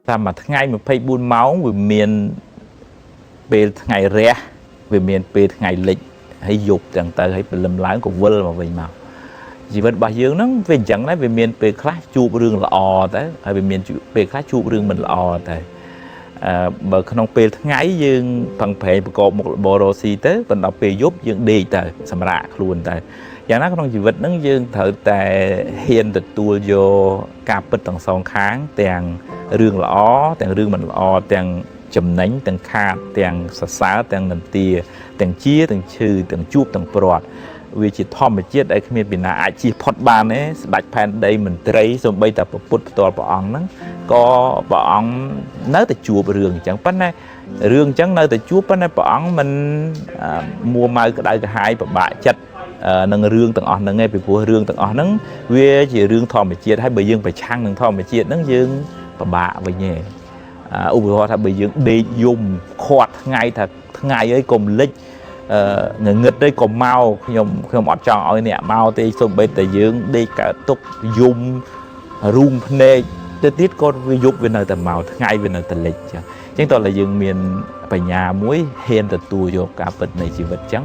តាមមួយថ្ងៃ24ម៉ោងវាមានពេលថ្ងៃរះវាមានពេលថ្ងៃលិចហើយយប់ទាំងទៅហើយព្រលឹមឡើងក៏វិលមកវិញមកជីវិតរបស់យើងហ្នឹងវាអញ្ចឹងដែរវាមានពេលខ្លះជួបរឿងល្អទៅហើយវាមានពេលខ្លះជួបរឿងមិនល្អទៅបើក្នុងពេលថ្ងៃយើងផឹងប្រែងប្រកបមុខរបររកស៊ីទៅបន្ទាប់ពេលយប់យើងដេកទៅសម្រាកខ្លួនទៅយ៉ាងណាក្នុងជីវិតហ្នឹងយើងត្រូវតែហ៊ានទទួលយកការពិតទាំងសងខាងទាំងរឿងល្អទាំងរឿងមិនល្អទាំងចំណេញទាំងខាតទាំងសរសើរទាំងនន្ទាទាំងជាទាំងឈឺទាំងជួបទាំងព្រាត់វាជាធម្មជាតិដែលគ្មានពីណាអាចជៀសផុតបានទេស្ដេចផែនដីមន្ត្រីសូម្បីតែពុទ្ធផ្ទាល់ព្រះអង្គហ្នឹងក៏ព្រះអង្គនៅតែជួបរឿងអញ្ចឹងប៉ុន្តែរឿងអញ្ចឹងនៅតែជួបប៉ុន្តែព្រះអង្គមិនមួម៉ៅក្តៅក្រហាយពិបាកចិត្តនឹងរឿងទាំងអស់ហ្នឹងឯងពីព្រោះរឿងទាំងអស់ហ្នឹងវាជារឿងធម្មជាតិហើយបើយើងប្រឆាំងនឹងធម្មជាតិហ្នឹងយើងពិបាកវិញឯងឧទាហរណ៍ថាបើយើងដេកយំខាត់ថ្ងៃថាថ្ងៃអីកុំលិចងងឹតទេកុំមកខ្ញុំអត់ចង់ឲ្យអ្នកមកទេសូម្បីតែយើងដេកកើតទុកយំរូងភ្នែកទៅទៀតក៏វាយប់វានៅតែមកថ្ងៃវានៅតែលិចចឹងអញ្ចឹងតើតែយើងមានបញ្ញាមួយហ៊ានទទួលយកការពិតនៃជីវិតចឹង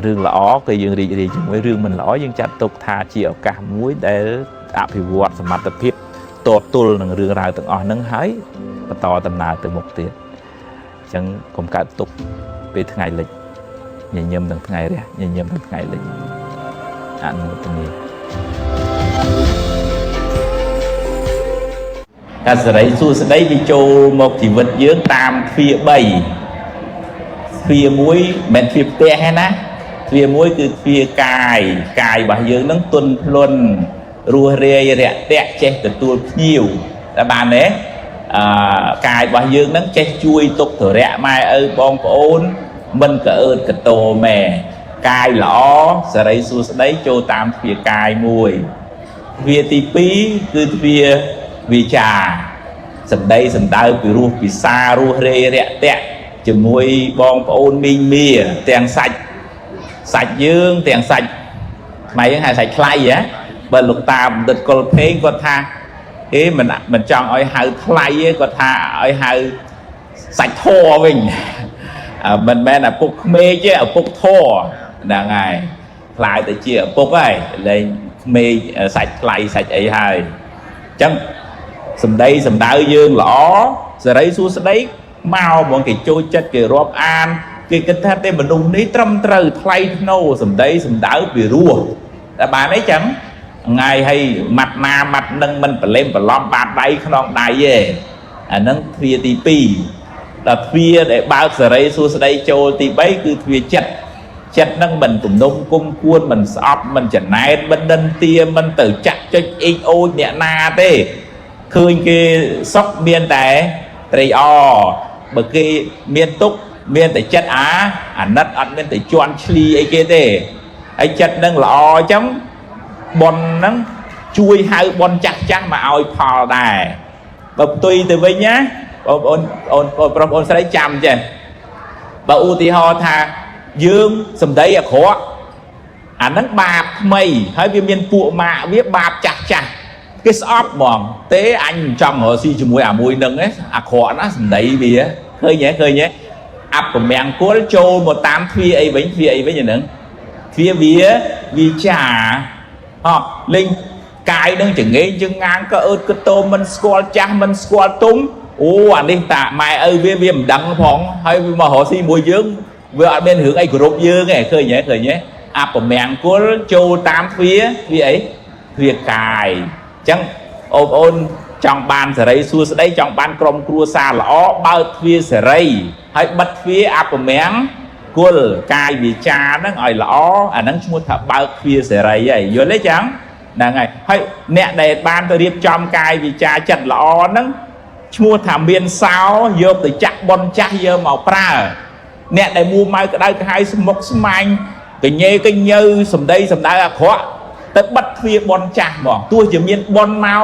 រឿងល្អក៏យើងរីករាយជាមួយរឿងមិនល្អយើងចាត់ទុកថាជាឱកាសមួយដែលអភិវឌ្ឍសមត្ថភាពតទល់នឹងរឿងរ៉ាវទាំងអស់ហ្នឹងហើយបន្តដំណើរទៅមុខទៀតអញ្ចឹងកុំកើតទុកពេលថ្ងៃលិចញញឹមទាំងថ្ងៃរះញញឹមទាំងថ្ងៃលិចអនុមោទនាកាសរីសួស្ដីវាចូលមកជីវិតយើងតាមទ្វារ3ទ្វារមួយមិនទ្វារផ្ទះទេណាទ្វារមួយគឺទ្វារកាយរបស់យើងនឹងទន់ភ្លន់រស់រាយរាក់ទាក់ចេះទទួលភ្ញៀវតែបានទេកាយរបស់យើងនឹងចេះជួយទុកធរៈម៉ែឪបងប្អូនមិនក្អើតកតោម៉ែកាយល្អសេរីសួស្ដីចូលតាមទ្វារកាយមួយទ្វារទី2គឺទ្វារវាចាសម្ដីសម្ដៅពីរោះពិសារស់រាយរាក់ទាក់ជាមួយបងប្អូនមីងមាទាំងសាច់យើងទាំងសាច់ម៉ែយើងហៅសាច់ថ្លៃហ៎បើលោកតាបណ្ឌិតកុលភេងគាត់ថាមិនចង់ឲ្យហៅថ្លៃទេគាត់ថាឲ្យហៅសាច់ធរវិញមិនមែនឪពុកក្មេកទេឪពុកធរហ្នឹងហើយខ្លាយទៅជាឪពុកហើយលែងក្មេកសាច់ថ្លៃសាច់អីហើយអញ្ចឹងសម្ដីសម្ដៅយើងល្អសេរីសួស្ដីមកបងគេចូលចិត្តគេរាប់អានគេគិតថាទេមនុស្សនេះត្រឹមត្រូវថ្លៃថ្នូរសម្ដីសម្ដៅពីរោះតែបានអីចឹងថ្ងៃឲ្យម៉ាត់ណាម៉ាត់នឹងមិនប្រឡេមប្រឡំបាតដៃខ្នងដៃទេអាហ្នឹងទ្វារទី2ដល់ទ្វារដែលបើកសេរីសួស្ដីចូលទី3គឺទ្វារចិត្តហ្នឹងមិនទំនុំគុំគួនមិនស្អប់មិនចំណែនមិនដិនទាមិនទៅចាក់ចុចអេកអូចអ្នកណាទេឃើញគេសុខមានតែត្រេកអរបើគេមានទុក្ខមានតែចិត្តអាណិតអត់មានតែជន់ឈ្លីអីគេទេហើយចិត្តនឹងល្អអញ្ចឹងបុណ្យហ្នឹងជួយហៅបុណ្យចាស់មកឲ្យផលដែរបើផ្ទុយទៅវិញណាបងប្អូនប្រុសបងប្អូនស្រីចាំចេះបើឧទាហរណ៍ថាយើងសម្ដីអាក្រក់អាហ្នឹងបាបថ្មីហើយវាមានពួកម៉ាក់វាបាបចាស់គេស្អប់ហ្មងទេអញចង់រកស៊ីជាមួយអាមួយហ្នឹងអាក្រក់ណាសម្ដីវាឃើញទេអបមង្គលចូលមកតាមទ្វារអីវិញទ្វារអីវិញអាហ្នឹងទ្វារវាចាលេងកាយនឹងចង្អេងជើងងាងក៏អើតក៏តោមិនស្គាល់ចាស់មិនស្គាល់ទុំអូអានេះតាម៉ែឪវាមិនដឹងផងហើយវាមករកស៊ីមួយយើងវាអត់មានរឿងអីគោរពយើងទេឃើញទេអបមង្គលចូលតាមទ្វារអីទ្វារកាយអញ្ចឹងបងប្អូនចង់បានសេរីសួស្ដីចង់បានក្រុមគ្រួសារល្អបើកទ្វារសេរីហើយបិទទ្វារអបមង្គលកាយវាចាហ្នឹងឲ្យល្អអាហ្នឹងឈ្មោះថាបើកទ្វារសេរីហើយយល់ទេចឹងហ្នឹងហើយអ្នកដែលបានទៅរៀបចំកាយវាចាចិត្តល្អហ្នឹងឈ្មោះថាមានសោយកទៅចាក់បនចាស់យកមកប្រើអ្នកដែលមួម៉ៅក្តៅក្រហាយស្មុកស្មាញកញេកញើសម្ដីសម្ដៅអាក្រក់ទៅបិទទ្វារបនចាស់ហ្មងទោះជាមានបនមក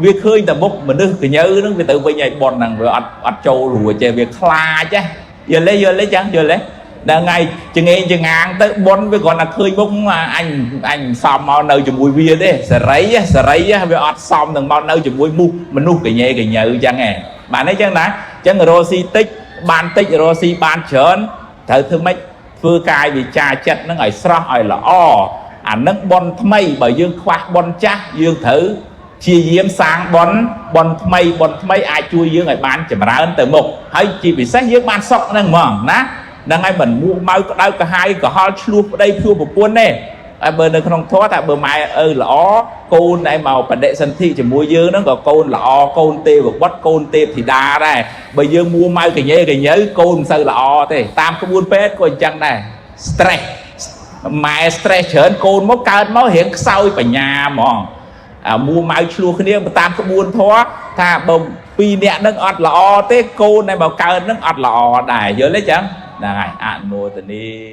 វាឃើញតែមុខមនុស្សកញើហ្នឹងវាទៅវិញឲ្យបនហ្នឹងវាអត់ចូលរួចទេវាខ្លាចយល់ទេចឹងយល់ទេ đang ngày chừng nghe chừng ngang tới bốn với còn là khơi bông mà anh xong mau nơi chừng mùi bia đấy sờ rấy với ọt xong đừng mau nơi chừng mùi mu mình nu cái nhớ chăng nghe bạn ấy chăng nè chăng rồi si tích rồi si ban chớn thử thứ mấy vừa cài vì trà chật nó ngồi sọ hỏi là nó bon thay bởi dương khoác bon chắc dương thử chia diêm sang bon thay ai chui dương người bán chỉ mà ra ấn từ mục hay chỉ bị xét dương ban sọc năng mỏng ná năng ai mình mua mau đâu cả hai cả hai luôn đây thua một quân nè ai bên đây không thoát tại bờ mai là côn này màu bản đệ sân thị chỉ mua dương nó có côn là côn tê và bắt côn tê thì đa đây bây giờ mua mai cái nhớ côn sao là thế tam cái buôn pet của chăng này stress mà stress chớn côn mốc cao máu hiện sau phải nhà mòn mua mai chua cái này tam cái buôn thoát tha bông pi nẹt nó ọt là thế côn này màu cao nó ọt là đài giờ lấy chẳng này mùa tình đi